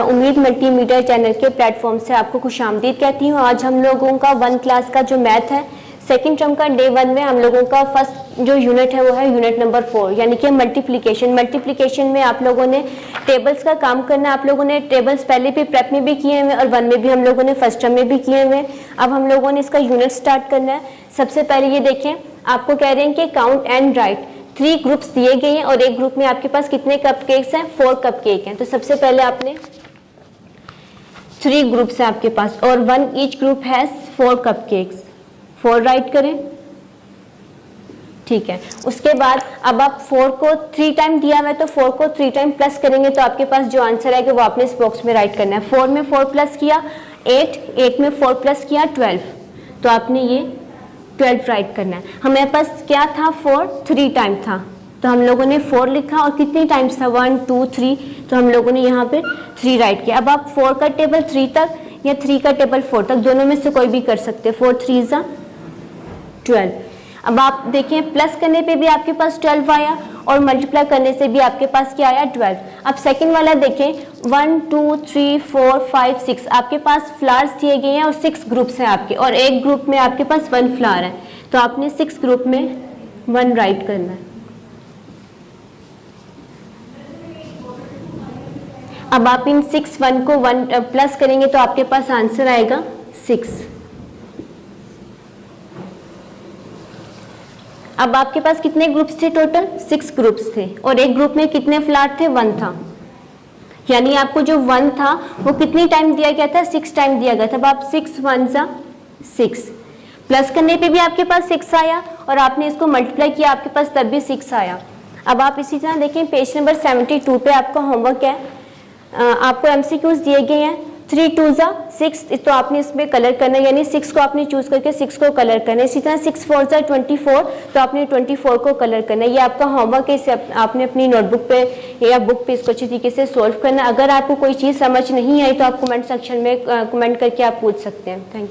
उम्मीद multimedia channel के platform से आपको खुशामदीद कहती हूँ। आज हम लोगों का 1 क्लास का जो मैथ है सेकंड टर्म का डे 1 में हम लोगों का फर्स्ट जो यूनिट है वो है यूनिट नंबर 4 यानी कि मल्टीप्लिकेशन में आप लोगों ने टेबल्स का काम करना। आप लोगों ने टेबल्स पहले भी प्रेप में भी किए हुए और 1 में भी हम लोगों ने फर्स्ट टर्म में भी किए हुए। अब हम लोगों ने इसका यूनिट स्टार्ट करना है। सबसे पहले ये देखें, आपको कह रहे हैं कि काउंट एंड राइट 3 ग्रुप्स दिए गए हैं और एक ग्रुप में आपके पास कितने कपकेक्स हैं, 4 कपकेक हैं। तो सबसे पहले आपने 3 ग्रुप्स हैं आपके पास और 1 each group has 4 cupcakes, 4 right करें, ठीक है। उसके बाद अब आप 4 को 3 टाइम दिया हुआ है तो 4 को 3 टाइम प्लस करेंगे तो आपके पास जो आंसर है वो आपने इस बॉक्स में राइट करना है। 4 में 4 प्लस किया 8 में 4 प्लस किया 12, तो आपने ये 12 राइट करना है। हमारे पास क्या था 4 3 टाइम था तो हम लोगों ने 4 लिखा और कितनी टाइम्स था 1 2 3, तो हम लोगों ने यहाँ पे 3 राइट किया। अब आप 4 का टेबल 3 तक या 3 का टेबल 4 तक दोनों में से कोई भी कर सकते हैं। 4 3 ज़ा 12। अब आप देखें प्लस करने पे भी आपके पास 12 आया और मल्टीप्लाई करने से भी आपके पास क्या आया 12। अब सेकंड वाला देखें 1 2 3 4 5 6 आपके पास फ्लावर्स दिए गए हैं और 6 ग्रुप्स हैं आपके और एक ग्रुप में आपके पास 1 फ्लावर है तो आपने 6 ग्रुप में 1 राइट करना है। अब आप इन 6 1 को 1 प्लस करेंगे तो आपके पास आंसर आएगा 6। अब आपके पास कितने ग्रुप्स थे टोटल, 6 ग्रुप्स थे और एक ग्रुप में कितने फ्लावर थे, 1 था। यानी आपको जो 1 था वो कितनी टाइम दिया गया था, 6 टाइम दिया गया था। अब आप 6 1 ज़ा 6 प्लस करने पे भी आपके पास 6 आया और आपने इसको मल्टीप्लाई किया आपके पास तब भी 6 आया। अब आप इसी तरह देखें पेज नंबर 72 पे आपका होमवर्क है, आपको एमसीक्यूज दिए गए हैं। 3 2 ज़ा 6 तो आपने इसमें कलर करना है यानी 6 को आपने चूज करके 6 को कलर करना है। इसी तरह 6 4 ज़ा 24 तो आपने 24 को कलर करना है। ये आपका होमवर्क है, इसे आपने अपनी नोटबुक पे या बुक पे इसको अच्छी तरीके से सोल्व करना है। अगर आपको कोई चीज़ समझ नहीं आई तो आप कमेंट सेक्शन में कमेंट करके आप पूछ सकते हैं। Thank you.